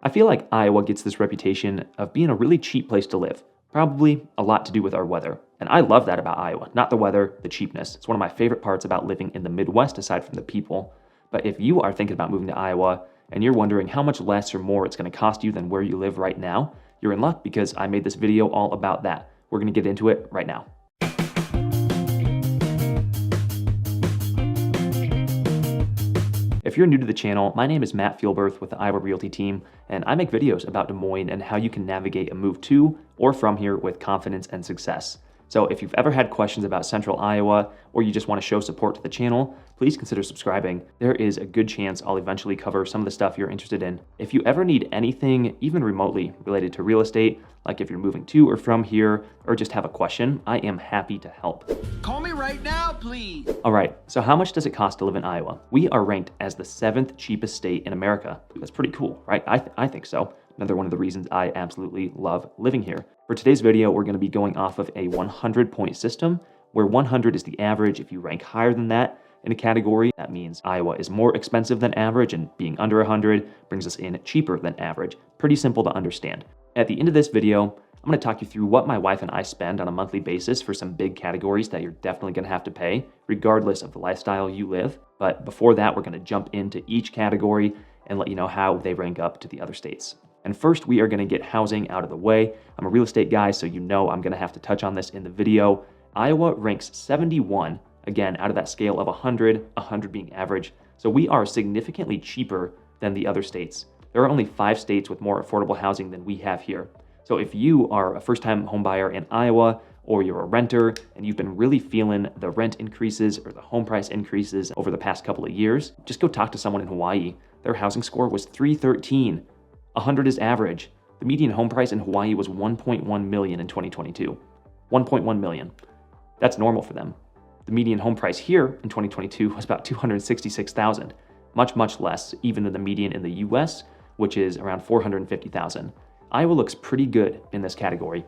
I feel like Iowa gets this reputation of being a really cheap place to live, probably a lot to do with our weather. And I love that about Iowa, not the weather, the cheapness. It's one of my favorite parts about living in the Midwest aside from the people. But if you are thinking about moving to Iowa and you're wondering how much less or more it's going to cost you than where you live right now, you're in luck because I made this video all about that. We're going to get into it right now. If you're new to the channel, my name is Matt Fuelberth with the Iowa Realty team, and I make videos about Des Moines and how you can navigate a move to or from here with confidence and success. So if you've ever had questions about Central Iowa, or you just want to show support to the channel, please consider subscribing. There is a good chance I'll eventually cover some of the stuff you're interested in. If you ever need anything, even remotely related to real estate, like if you're moving to or from here, or just have a question, I am happy to help. Call me right now, please. All right, so how much does it cost to live in Iowa? We are ranked as the 7th cheapest state in America. That's pretty cool, right? I think so. Another one of the reasons I absolutely love living here. For today's video, we're going to be going off of a 100-point system, where 100 is the average. If you rank higher than that in a category, that means Iowa is more expensive than average, and being under 100 brings us in cheaper than average. Pretty simple to understand. At the end of this video, I'm going to talk you through what my wife and I spend on a monthly basis for some big categories that you're definitely going to have to pay, regardless of the lifestyle you live. But before that, we're going to jump into each category and let you know how they rank up to the other states. And first, we are going to get housing out of the way. I'm a real estate guy, so you know I'm going to have to touch on this in the video. Iowa ranks 71, again, out of that scale of 100 being average. So we are significantly cheaper than the other states. There are only 5 states with more affordable housing than we have here. So if you are a first-time homebuyer in Iowa, or you're a renter and you've been really feeling the rent increases or the home price increases over the past couple of years, just go talk to someone in Hawaii. Their housing score was 313. 100 is average. The median home price in Hawaii was 1.1 million in 2022. 1.1 million. That's normal for them. The median home price here in 2022 was about 266,000, much less even than the median in the US, which is around 450,000. Iowa looks pretty good in this category.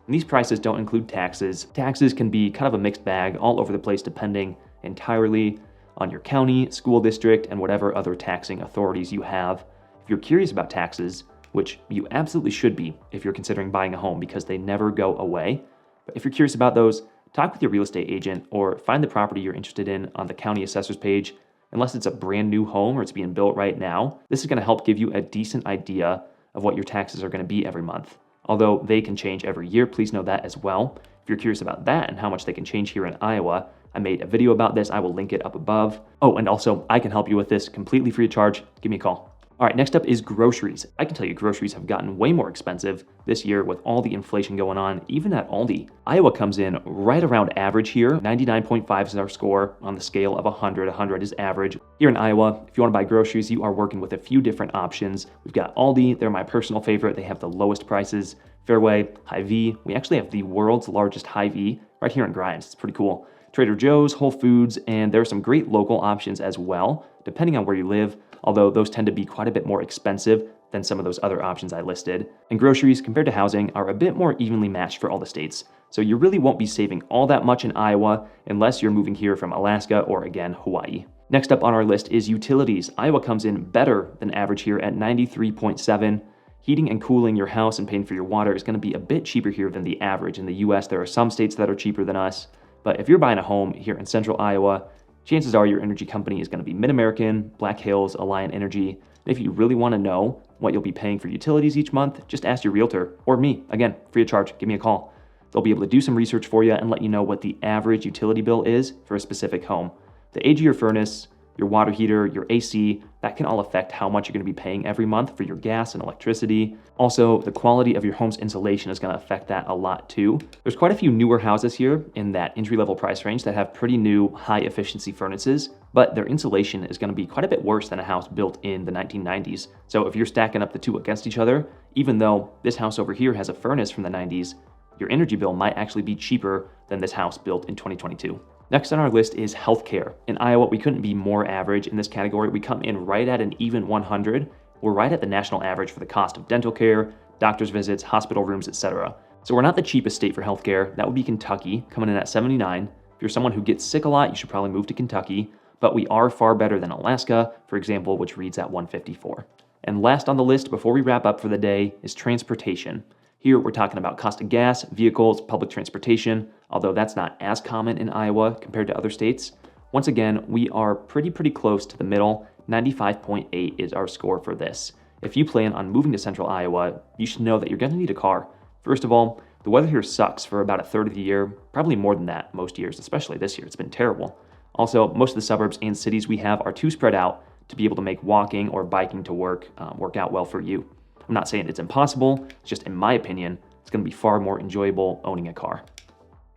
And these prices don't include taxes. Taxes can be kind of a mixed bag all over the place depending entirely on your county, school district, and whatever other taxing authorities you have. If you're curious about taxes, which you absolutely should be if you're considering buying a home because they never go away, but if you're curious about those, talk with your real estate agent or find the property you're interested in on the county assessor's page. Unless it's a brand new home or it's being built right now, this is going to help give you a decent idea of what your taxes are going to be every month. Although they can change every year, please know that as well. If you're curious about that and how much they can change here in Iowa, I made a video about this. I will link it up above. Oh, and also I can help you with this completely free of charge. Give me a call. All right, next up is groceries. I can tell you groceries have gotten way more expensive this year with all the inflation going on, even at Aldi. Iowa comes in right around average here. 99.5 is our score on the scale of 100. 100 is average. Here in Iowa, if you want to buy groceries, you are working with a few different options. We've got Aldi. They're my personal favorite. They have the lowest prices. Fairway, Hy-Vee. We actually have the world's largest Hy-Vee right here in Grimes. It's pretty cool. Trader Joe's, Whole Foods, and there are some great local options as well, depending on where you live, although those tend to be quite a bit more expensive than some of those other options I listed. And groceries, compared to housing, are a bit more evenly matched for all the states. So you really won't be saving all that much in Iowa unless you're moving here from Alaska or, again, Hawaii. Next up on our list is utilities. Iowa comes in better than average here at 93.7. Heating and cooling your house and paying for your water is going to be a bit cheaper here than the average. In the US, there are some states that are cheaper than us. But if you're buying a home here in Central Iowa, chances are your energy company is going to be Mid-American, Black Hills, Alliant Energy. And if you really want to know what you'll be paying for utilities each month, just ask your realtor or me. Again, free of charge. Give me a call. They'll be able to do some research for you and let you know what the average utility bill is for a specific home. The age of your furnace, your water heater, your AC, that can all affect how much you're going to be paying every month for your gas and electricity. Also, the quality of your home's insulation is going to affect that a lot too. There's quite a few newer houses here in that entry-level price range that have pretty new high-efficiency furnaces, but their insulation is going to be quite a bit worse than a house built in the 1990s. So if you're stacking up the two against each other, even though this house over here has a furnace from the 90s, your energy bill might actually be cheaper than this house built in 2022. Next on our list is healthcare. In Iowa, we couldn't be more average in this category. We come in right at an even 100. We're right at the national average for the cost of dental care, doctor's visits, hospital rooms, etc. So we're not the cheapest state for healthcare. That would be Kentucky, coming in at 79. If you're someone who gets sick a lot, you should probably move to Kentucky. But we are far better than Alaska, for example, which reads at 154. And last on the list before we wrap up for the day is transportation. Here we're talking about cost of gas, vehicles, public transportation, although that's not as common in Iowa compared to other states. Once again, we are pretty close to the middle. 95.8 is our score for this. If you plan on moving to central Iowa, you should know that you're going to need a car. First of all, the weather here sucks for about a third of the year, probably more than that most years, especially this year. It's been terrible. Also, most of the suburbs and cities we have are too spread out to be able to make walking or biking to work out well for you. I'm not saying it's impossible, it's just in my opinion, it's going to be far more enjoyable owning a car.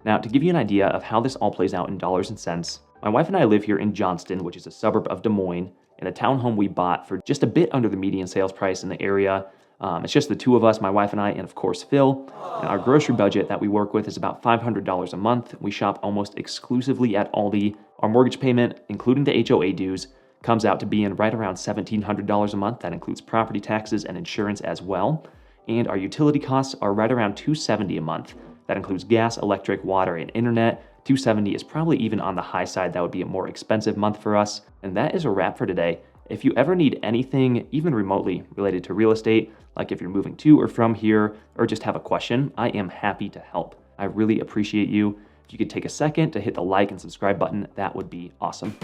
Now, to give you an idea of how this all plays out in dollars and cents, my wife and I live here in Johnston, which is a suburb of Des Moines, in a townhome we bought for just a bit under the median sales price in the area. It's just the two of us, my wife and I, and of course Phil. And our grocery budget that we work with is about $500 a month. We shop almost exclusively at Aldi. Our mortgage payment, including the HOA dues, comes out to being right around $1,700 a month. That includes property taxes and insurance as well. And our utility costs are right around $270 a month. That includes gas, electric, water, and internet. $270 is probably even on the high side. That would be a more expensive month for us. And that is a wrap for today. If you ever need anything, even remotely related to real estate, like if you're moving to or from here, or just have a question, I am happy to help. I really appreciate you. If you could take a second to hit the like and subscribe button, that would be awesome.